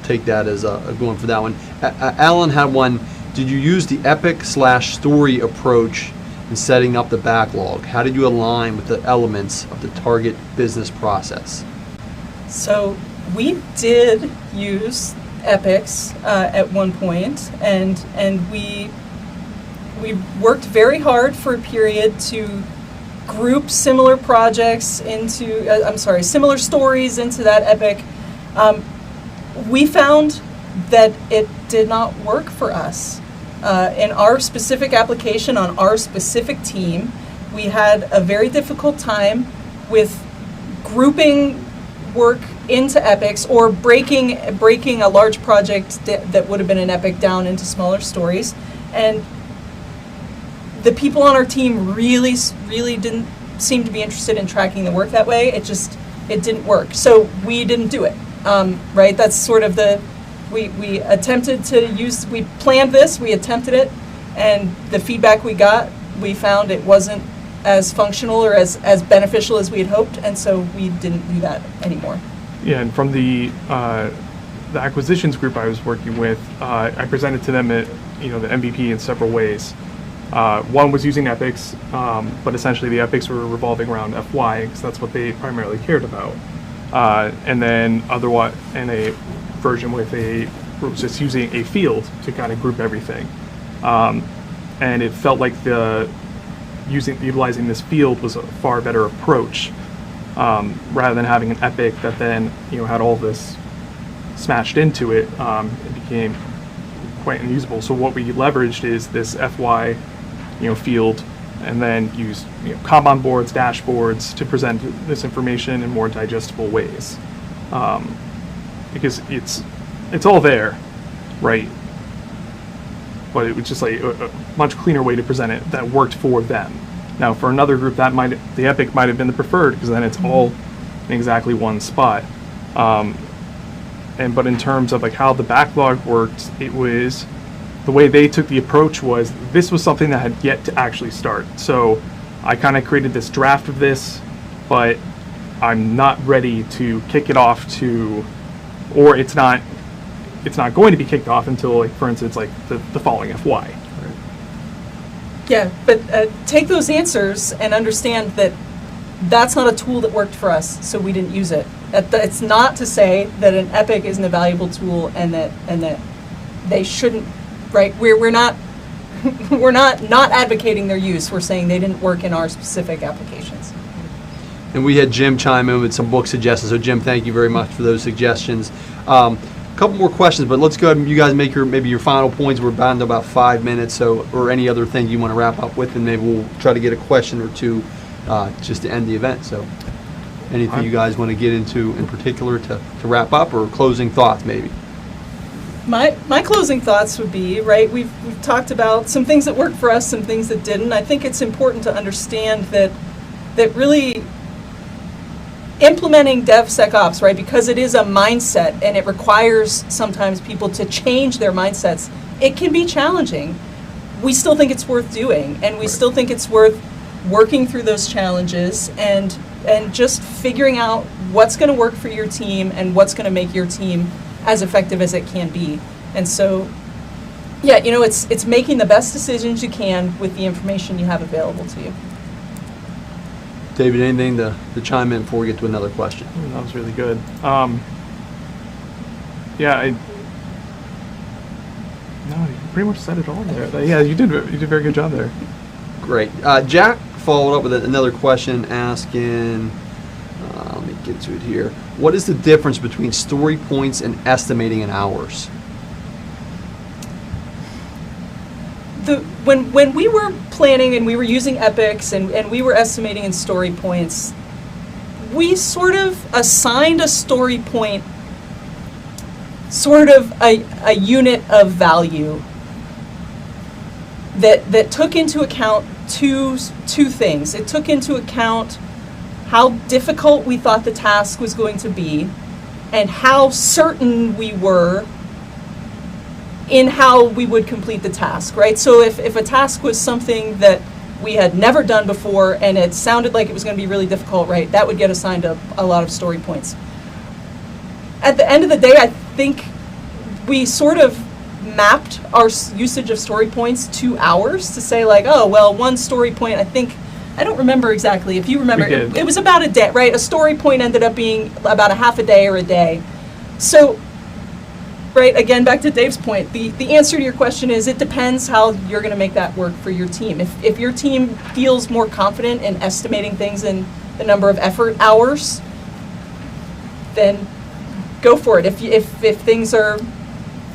take that as a good one for that one. Alan had one. Did you use the epic/story approach in setting up the backlog? How did you align with the elements of the target business process? So we did use epics at one point, and we worked very hard for a period to group similar projects into, similar stories into that epic. We found that it did not work for us. In our specific application on our specific team, we had a very difficult time with grouping work into epics, or breaking a large project that would have been an epic down into smaller stories. And the people on our team really didn't seem to be interested in tracking the work that way. It didn't work. So we didn't do it. Right? That's sort of we attempted to use, we planned this, we attempted it, and the feedback we got, we found it wasn't as functional or as beneficial as we had hoped, and so we didn't do that anymore. Yeah, and from the acquisitions group I was working with, I presented to them the MVP in several ways. One was using epics, but essentially the epics were revolving around FY, because that's what they primarily cared about. And then otherwise, and a version with was just using a field to kind of group everything. And it felt like utilizing this field was a far better approach, rather than having an epic that then had all this smashed into it. It became quite unusable. So what we leveraged is this FY field, and then used Kanban boards, dashboards to present this information in more digestible ways, because it's all there, right? But it was just like a much cleaner way to present it that worked for them. Now, for another group, the epic might have been the preferred, because then it's all in exactly one spot. But in terms of like how the backlog worked, it was the way they took the approach was this was something that had yet to actually start. So I kind of created this draft of this, but I'm not ready to kick it off or it's not going to be kicked off until, like, for instance, like the following FY. Yeah, but take those answers and understand that that's not a tool that worked for us, so we didn't use it. It's not to say that an Epic isn't a valuable tool and that they shouldn't, right? We're not we're not advocating their use. We're saying they didn't work in our specific applications. And we had Jim chime in with some book suggestions. So Jim, thank you very much for those suggestions. A couple more questions, but let's go ahead and you guys make your final points. We're down to about 5 minutes, so or any other thing you want to wrap up with, and maybe we'll try to get a question or two just to end the event. So anything you guys want to get into in particular to wrap up, or closing thoughts maybe? My closing thoughts would be, right, we've talked about some things that worked for us, some things that didn't. I think it's important to understand that really implementing DevSecOps, right, because it is a mindset and it requires sometimes people to change their mindsets, it can be challenging. We still think it's worth doing, and we still think it's worth working through those challenges and just figuring out what's going to work for your team and what's going to make your team as effective as it can be. And so, yeah, it's making the best decisions you can with the information you have available to you. David, anything to chime in before we get to another question? That was really good. No, you pretty much said it all there. Yeah, you did a very good job there. Great. Jack followed up with another question asking, let me get to it here. What is the difference between story points and estimating in hours? When we were planning and we were using epics and we were estimating in story points, we sort of assigned a story point sort of a unit of value that took into account two things. It took into account how difficult we thought the task was going to be and how certain we were in how we would complete the task, right? So if a task was something that we had never done before and it sounded like it was going to be really difficult, right, that would get assigned a lot of story points. At the end of the day, I think we sort of mapped our usage of story points to hours to say like, oh, well, one story point, I don't remember exactly. If you remember, it was about a day, right? A story point ended up being about a half a day or a day. So, right, again, back to Dave's point, the answer to your question is it depends how you're going to make that work for your team. If your team feels more confident in estimating things in the number of effort hours, then go for it. If things are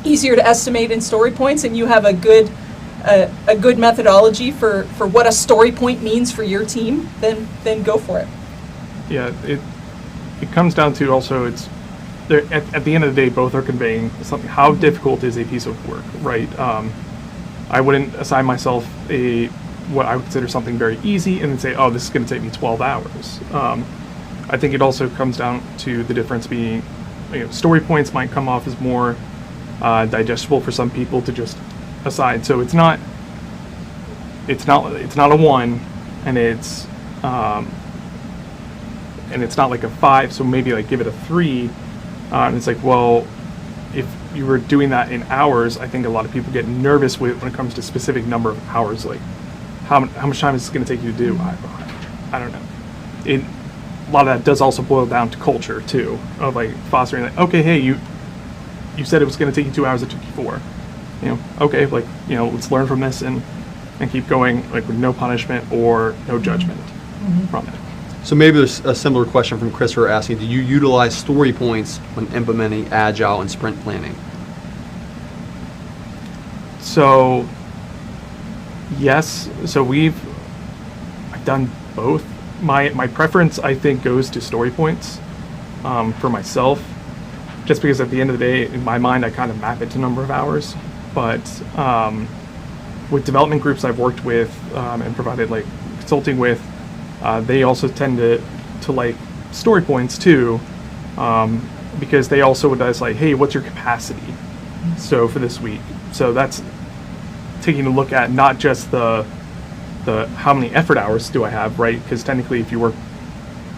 easier to estimate in story points and you have a good methodology for what a story point means for your team, then go for it. Yeah, it comes down to also at the end of the day, both are conveying something. How difficult is a piece of work, right? I wouldn't assign myself what I would consider something very easy and then say, oh, this is going to take me 12 hours. I think it also comes down to the difference being, story points might come off as more digestible for some people to just aside. So it's not a 1, and it's not like a 5. So maybe like give it a 3. And it's like, well, if you were doing that in hours, I think a lot of people get nervous when it comes to specific number of hours. Like, how much time is this going to take you to do? I don't know. A lot of that does also boil down to culture too, of like fostering like, okay, hey, you said it was going to take you 2 hours, it took you 4. Okay, like, let's learn from this and keep going, like with no punishment or no judgment from it. So maybe there's a similar question from Christopher asking, do you utilize story points when implementing Agile and sprint planning? So, yes. So I've done both. My preference, I think, goes to story points for myself, just because at the end of the day, in my mind, I kind of map it to number of hours. But with development groups I've worked with and provided like consulting with, they also tend to like story points too, because they also would ask like, hey, what's your capacity? So for this week. So that's taking a look at not just the how many effort hours do I have, right? Because technically if you work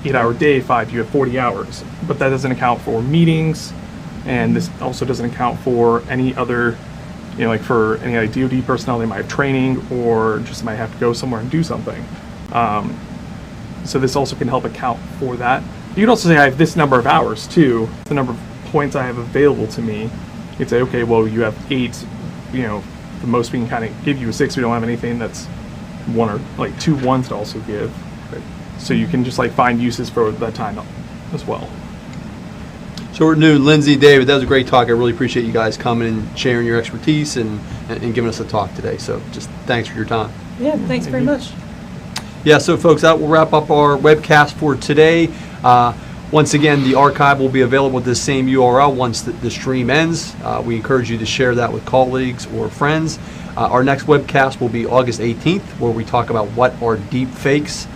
8-hour day, 5, you have 40 hours. But that doesn't account for meetings, and this also doesn't account for any other like for any like DoD personnel, they might have training or just might have to go somewhere and do something. So this also can help account for that. You can also say I have this number of hours too, the number of points I have available to me. You can say, okay, well, you have 8, the most we can kind of give you is 6. We don't have anything that's 1 or like 2 ones to also give. Right. So you can just like find uses for that time as well. So we're new, Lindsay, David, that was a great talk. I really appreciate you guys coming and sharing your expertise and giving us a talk today. So just thanks for your time. Yeah, thanks very much. Yeah, so folks, that will wrap up our webcast for today. Once again, the archive will be available at the same URL once the stream ends. We encourage you to share that with colleagues or friends. Our next webcast will be August 18th, where we talk about what are deep fakes.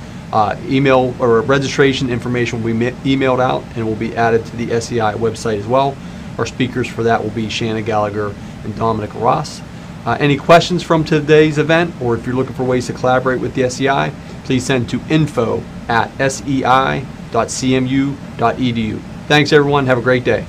Email or registration information will be emailed out and will be added to the SEI website as well. Our speakers for that will be Shannon Gallagher and Dominic Ross. Any questions from today's event, or if you're looking for ways to collaborate with the SEI, please send to info@sei.cmu.edu. Thanks everyone, have a great day.